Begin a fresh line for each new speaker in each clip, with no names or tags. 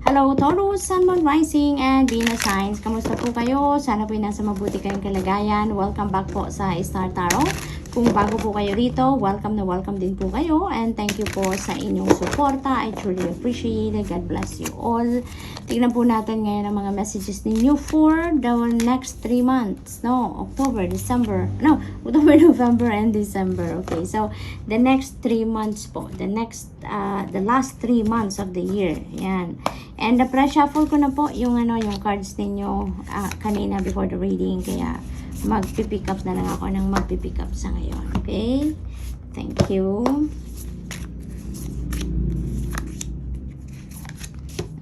Hello, Taurus, Sun, Moon, Rising, and Venus signs. Kamusta po kayo? Sana po nasa mabuti kayong kalagayan. Welcome back po sa Star Tarot. Kung bago po kayo rito, welcome na welcome din po kayo. And thank you po sa inyong suporta. I truly appreciate it. God bless you all. Tignan po natin ngayon ang mga messages ninyo for the next 3 months. No, October, November, and December. Okay, so the next 3 months po. The last 3 months of the year. Yan. And pre-shuffle ko na po yung cards ninyo kanina before the reading, kaya magpipick up na lang ako ng magpipick up sa ngayon. Okay? Thank you.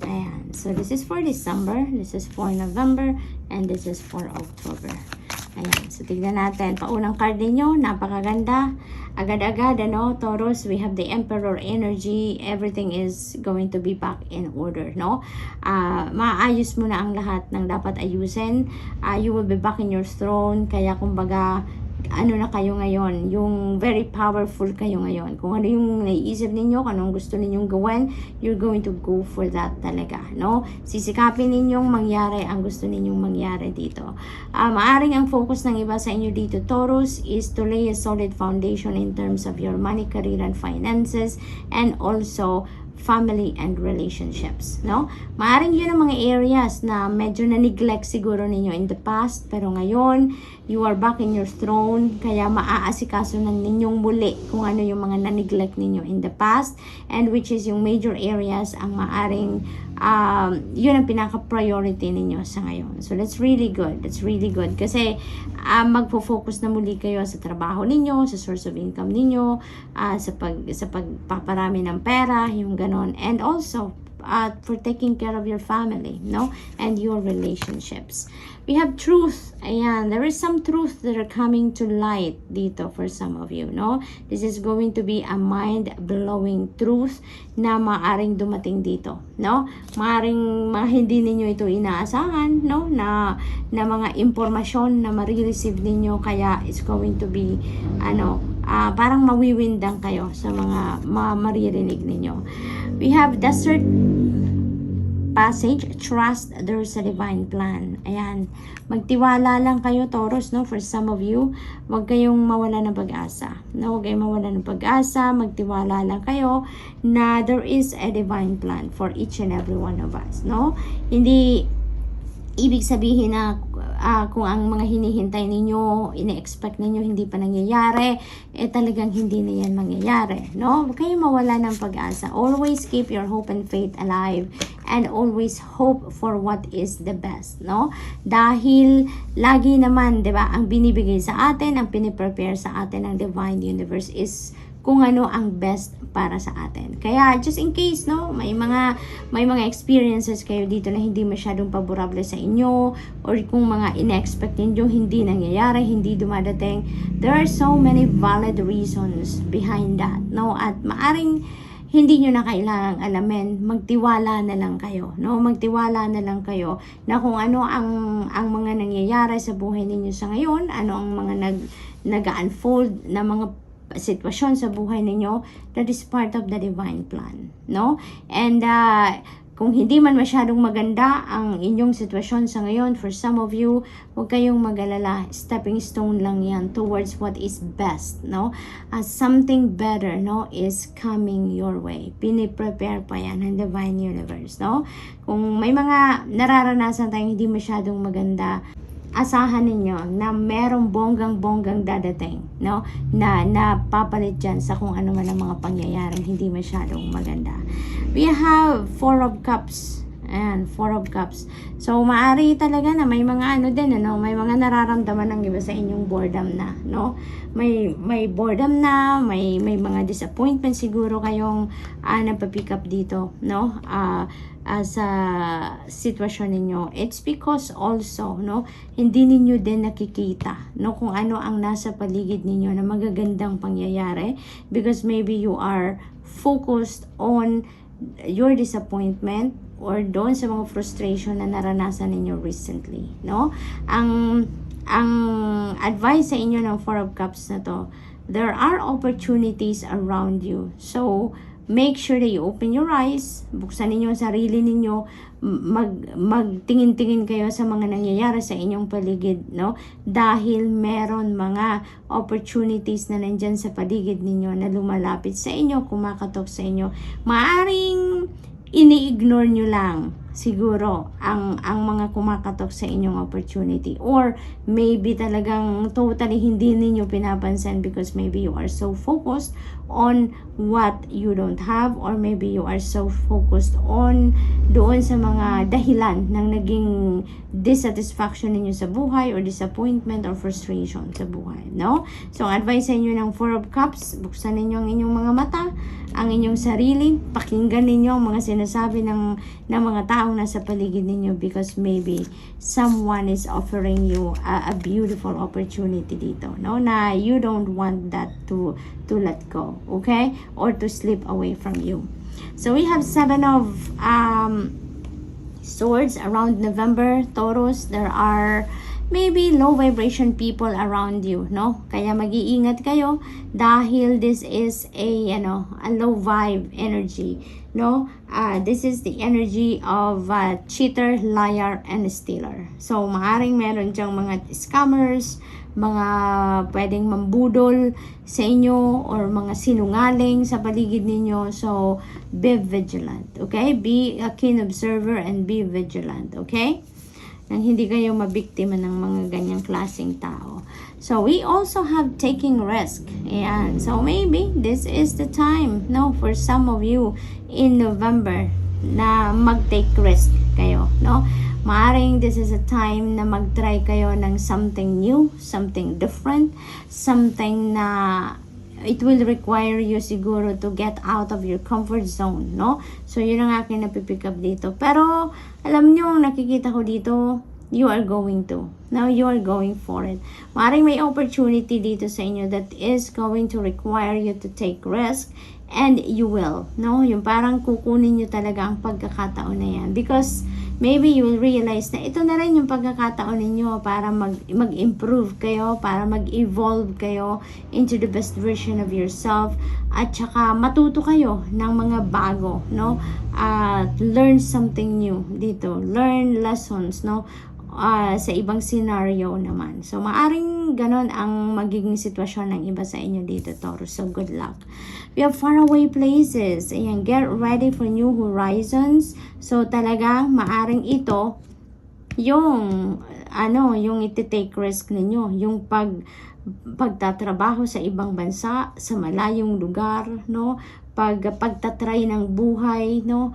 Ayan. So this is for December, this is for November, and this is for October. Ayan. So tignan natin. Paunang card ninyo, napakaganda. Agad-agad, Taurus, we have the Emperor energy. Everything is going to be back in order, no? Maayos mo na ang lahat ng dapat ayusin. You will be back in your throne. Kaya kumbaga, na kayo ngayon, yung very powerful kayo ngayon. Kung ano yung naiisip ninyo, kung anong gusto ninyong gawin, you're going to go for that talaga, no? Sisikapin ninyong mangyari ang gusto ninyong mangyari dito. Maaring ang focus ng iba sa inyo dito, Taurus, is to lay a solid foundation in terms of your money, career, and finances, and also family and relationships, no? Maaring yun ang mga areas na medyo na-neglect siguro ninyo in the past, pero ngayon, you are back in your throne, kaya maaasikaso na ninyong muli kung ano yung mga na-neglect ninyo in the past, and which is yung major areas ang maaring yun ang pinaka-priority ninyo sa ngayon. So that's really good. That's really good. Kasi magfo-focus na muli kayo sa trabaho ninyo, sa source of income ninyo, sa pagpaparami ng pera, yung ganon. And also, for taking care of your family, no? And your relationships. We have truth. Ayan, there is some truth that are coming to light dito for some of you, no? This is going to be a mind-blowing truth na maaring dumating dito, no? Maaring hindi ninyo ito inaasahan, no? Na mga impormasyon na marireceive ninyo, kaya it's going to be, parang mawiwindang kayo sa mga maririnig ninyo. We have desert passage, trust there's a divine plan. Ayan, magtiwala lang kayo, Taurus, no? For some of you, huwag kayong mawala ng pag-asa, no? Huwag kayong mawala ng pag-asa, magtiwala lang kayo na there is a divine plan for each and every one of us, no? Hindi ibig sabihin na kung ang mga hinihintay ninyo, ine-expect ninyo, hindi pa nangyayari, talagang hindi na yan mangyayari, no? Huwag kayong mawala ng pag-asa. Always keep your hope and faith alive, and always hope for what is the best, no? Dahil lagi naman, 'di ba, ang binibigay sa atin, ang piniprepare sa atin ng divine universe is kung ano ang best para sa atin. Kaya just in case, no, may mga experiences kayo dito na hindi masyadong favorable sa inyo, or kung mga in-expect niyo hindi nangyayari, hindi dumadating, there are so many valid reasons behind that, no? At maaring hindi nyo na kailangang alamin, magtiwala na lang kayo, no? Magtiwala na lang kayo na kung ano ang mga nangyayari sa buhay ninyo sa ngayon, ano ang mga nag-unfold na mga sitwasyon sa buhay ninyo, that is part of the divine plan, no? And kung hindi man masyadong maganda ang inyong sitwasyon sa ngayon, for some of you, huwag kayong mag-alala, stepping stone lang yan towards what is best, no? Something better, no, is coming your way. Piniprepare pa yan ng divine universe, no? Kung may mga nararanasan tayong hindi masyadong maganda, asahan ninyo na merong bonggang-bonggang dadating, no? Na papalit dyan sa kung ano man ang mga pangyayaring hindi masyadong maganda. We have 4 of Cups. Ayan, 4 of Cups. So, maari talaga na may mga may mga nararamdaman ng iba sa inyong boredom na, no? May boredom na, may mga disappointment siguro kayong napapick up dito, no? Sa sitwasyon ninyo. It's because also, no, hindi ninyo din nakikita, no, kung ano ang nasa paligid ninyo na magagandang pangyayari, because maybe you are focused on your disappointment or doon sa mga frustration na naranasan ninyo recently, no? Ang advice sa inyo ng 4 of Cups na to, there are opportunities around you. So, make sure that you open your eyes, buksan ninyo ang sarili ninyo, magtingin-tingin kayo sa mga nangyayari sa inyong paligid, no? Dahil meron mga opportunities na nandyan sa paligid ninyo na lumalapit sa inyo, kumakatok sa inyo. Maaring ini-ignore nyo lang siguro ang mga kumakatok sa inyong opportunity, or maybe talagang totally hindi ninyo pinapansin because maybe you are so focused on what you don't have, or maybe you are so focused on doon sa mga dahilan ng naging dissatisfaction ninyo sa buhay, or disappointment or frustration sa buhay, no? So ang advice sa inyo ng Four of Cups, buksan ninyo ang inyong mga mata, ang inyong sarili, pakinggan ninyo ang mga sinasabi ng mga taong nasa paligid ninyo, because maybe someone is offering you a beautiful opportunity dito, no, na you don't want that to let go, okay, or to slip away from you. So we have 7 of swords around November, Taurus. There are maybe low vibration people around you, no? Kaya mag-iingat kayo dahil this is a low vibe energy, no? This is the energy of cheater, liar, and stealer. So maaring meron diyang mga scammers, mga pwedeng mambudol sa inyo, or mga sinungaling sa paligid ninyo. So be vigilant, okay? Be a keen observer and be vigilant, okay? Nang hindi kayo mabiktima ng mga ganyang klaseng tao. So we also have taking risk. Ayan. So maybe this is the time, no, for some of you in November na mag-take risk kayo, no? Maaring this is a time na mag-try kayo ng something new, something different, something na it will require you siguro to get out of your comfort zone, no? So, yun ang aking napipick up dito. Pero, alam nyo, nakikita ko dito, you are going to. Now, you are going for it. Maaaring may opportunity dito sa inyo that is going to require you to take risk, and you will, no? Yung parang kukunin nyo talaga ang pagkakataon na yan. Because, maybe you will realize na ito na rin yung pagkakataon ninyo para mag-improve kayo, para mag-evolve kayo into the best version of yourself, at saka matuto kayo ng mga bago, no? Learn something new dito. Learn lessons, no? Sa ibang scenario naman. So, maaring ganon ang magiging sitwasyon ng iba sa inyo dito, Taurus. So, good luck. We have faraway places. Ayan, get ready for new horizons. So, talagang maaring ito yung yung iti-take risk ninyo, yung pagtatrabaho sa ibang bansa, sa malayong lugar, no? Pagtatry ng buhay, no?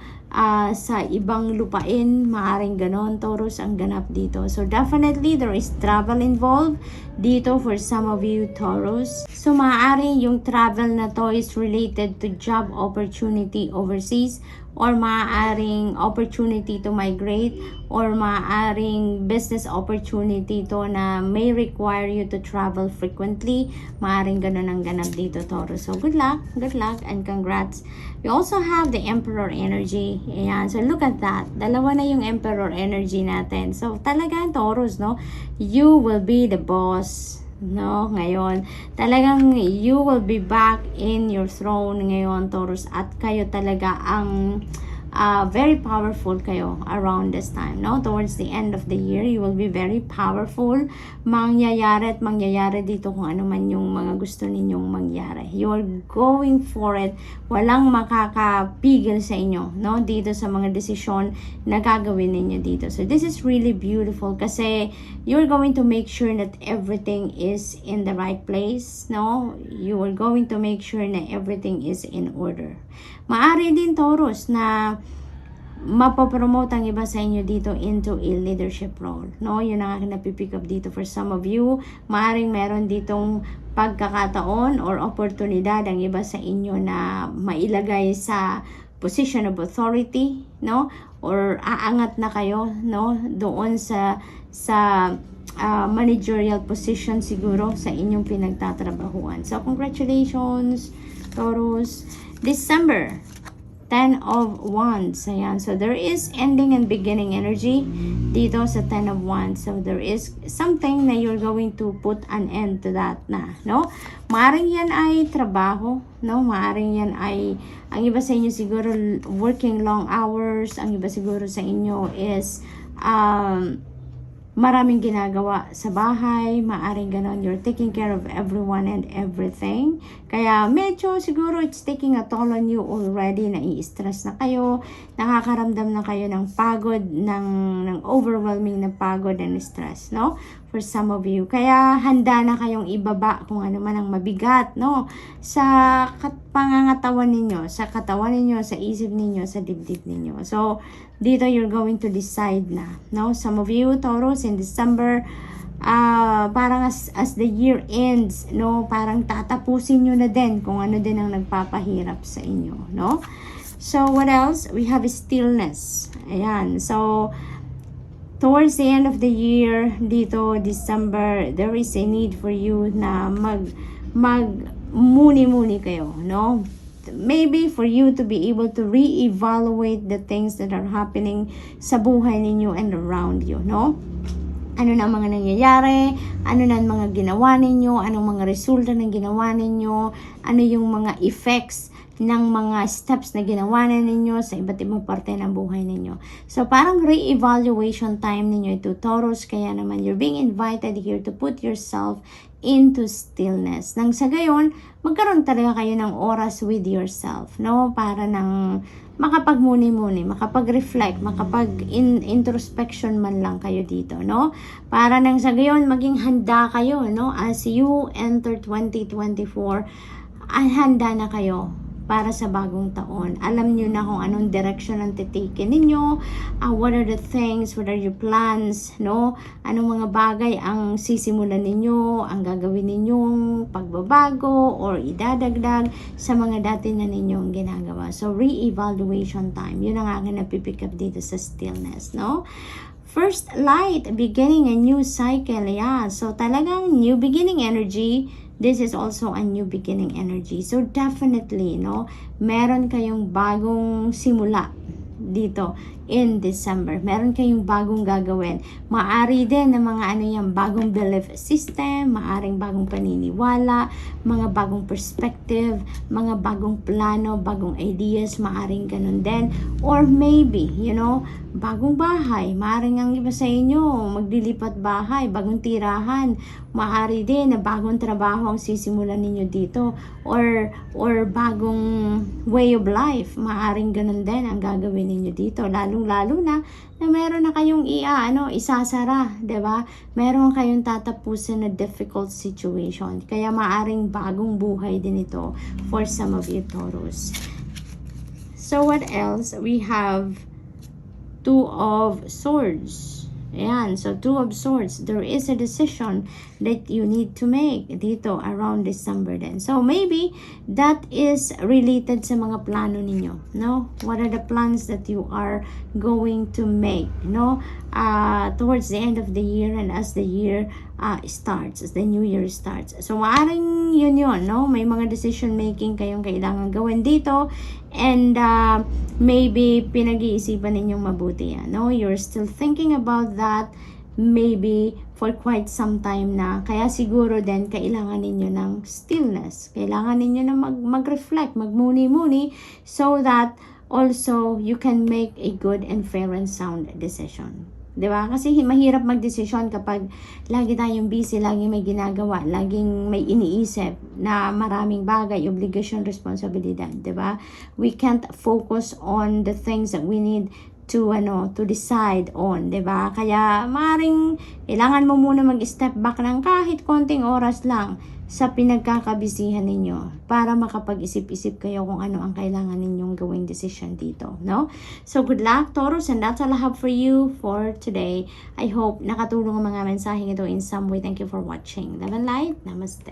Sa ibang lupain, maaring ganon, Taurus, ang ganap dito. So definitely there is travel involved dito for some of you, Taurus. So maaring yung travel na to is related to job opportunity overseas, or maaaring opportunity to migrate, or maaaring business opportunity to na may require you to travel frequently. Maaaring ganun ang ganap dito, Taurus. So good luck, and congrats. We also have the Emperor energy. Ayan, so look at that. Dalawa na yung Emperor energy natin. So talaga, Taurus, no? You will be the boss, no? Ngayon, talagang you will be back in your throne ngayon, Taurus, at kayo talaga ang very powerful kayo around this time, no? Towards the end of the year, you will be very powerful. Mangyayari dito kung ano man yung mga gusto ninyong mangyari. You are going for it. Walang makakapigil sa inyo, no? Dito sa mga desisyon na gagawin ninyo dito. So this is really beautiful kasi you're going to make sure that everything is in the right place, no? You are going to make sure na everything is in order. Maari din, Taurus, na mapapromote ang iba sa inyo dito into a leadership role, no? Yun ang aking napipick up dito for some of you. Maaring meron ditong pagkakataon or oportunidad ang iba sa inyo na mailagay sa position of authority, no? Or aangat na kayo, no? Doon sa managerial position siguro sa inyong pinagtatrabahuan. So, congratulations, Taurus. December. Ten of Wands. Ayan. So, there is ending and beginning energy dito sa Ten of Wands. So, there is something na you're going to put an end to that na, no? Maaring yan ay trabaho, no? Maaring yan ay, ang iba sa inyo siguro working long hours. Ang iba siguro sa inyo is, maraming ginagawa sa bahay, maaring ganon, you're taking care of everyone and everything. Kaya medyo siguro it's taking a toll on you already, nai-stress na kayo, nakakaramdam na kayo ng pagod, ng overwhelming na pagod and stress, no? For some of you. Kaya handa na kayong ibaba kung ano man ang mabigat, no? Sa pangangatawan ninyo, sa katawan ninyo, sa isip ninyo, sa dibdib ninyo. So, dito you're going to decide na, no? Some of you, Taurus, in December, parang as the year ends, no? Parang tatapusin nyo na din kung ano din ang nagpapahirap sa inyo, no? So, what else? We have stillness. Ayan. So, towards the end of the year, dito, December, there is a need for you na muni-muni kayo, no? Maybe for you to be able to re-evaluate the things that are happening sa buhay ninyo and around you, no? Ano na ang mga nangyayari, ano na ang mga ginawa ninyo, anong mga resulta ng ginawa ninyo, ano yung mga effects ng mga steps na ginawa na ninyo sa iba't ibang parte ng buhay ninyo. So, parang re-evaluation time ninyo ito, Taurus, kaya naman you're being invited here to put yourself into stillness. Nang sa gayon, magkaroon talaga kayo ng oras with yourself, no? Para nang makapagmuni-muni, makapag-reflect, makapag-introspection man lang kayo dito, no? Para nang sa gayon, maging handa kayo, no? As you enter 2024, handa na kayo para sa bagong taon. Alam nyo na kung anong direction ang titikin ninyo, what are the things, what are your plans, no? Anong mga bagay ang sisimulan ninyo, ang gagawin ninyong pagbabago or idadagdag sa mga dati na ninyong ginagawa. So, re-evaluation time. Yun ang akin napipick up dito sa stillness, no? First light, beginning a new cycle. Yeah. So, talagang new beginning energy. This is also a new beginning energy. So, definitely, no, meron kayong bagong simula dito in December. Meron kayong bagong gagawin. Maari din ng mga ano yung bagong belief system, maaring bagong paniniwala, mga bagong perspective, mga bagong plano, bagong ideas, maaring ganun din. Or maybe, you know, bagong bahay. Maaring ang iba sa inyo, maglilipat bahay, bagong tirahan. Maari din na bagong trabaho ang sisimulan ninyo dito. Or bagong way of life. Maaring ganun din ang gagawin ninyo dito. Lalo na meron na kayong isasara, 'di ba? Meron kayong tatapusin na difficult situation. Kaya maaring bagong buhay din ito for some of you, Taurus. So what else? We have Two of Swords. Ayan, so Two of Swords. There is a decision that you need to make dito around December din. So maybe that is related sa mga plano ninyo, no? What are the plans that you are going to make, no? Towards the end of the year and as the year starts, as the new year starts. So maaring yun, no? May mga decision making kayong kailangan gawin dito and maybe pinag-iisipan ninyong mabuti yan, no? You're still thinking about that maybe for quite some time na. Kaya siguro din kailangan ninyo ng stillness. Kailangan ninyo na mag-reflect, magmuni-muni so that also you can make a good and fair and sound decision. Diba? Kasi mahirap mag-desisyon kapag lagi tayong busy, lagi may ginagawa, laging may iniisip na maraming bagay, obligasyon, responsibilidad. Diba? We can't focus on the things that we need to decide on, 'di ba? Kaya maaring kailangan mo muna mag-step back ng kahit konting oras lang sa pinagkakabisihan ninyo para makapag-isip-isip kayo kung ano ang kailangan ninyong gawing decision dito, no? So good luck, Taurus, and that's all I have for you for today. I hope nakatulong ang mga mensaheng ito in some way. Thank you for watching. Love and light. Namaste.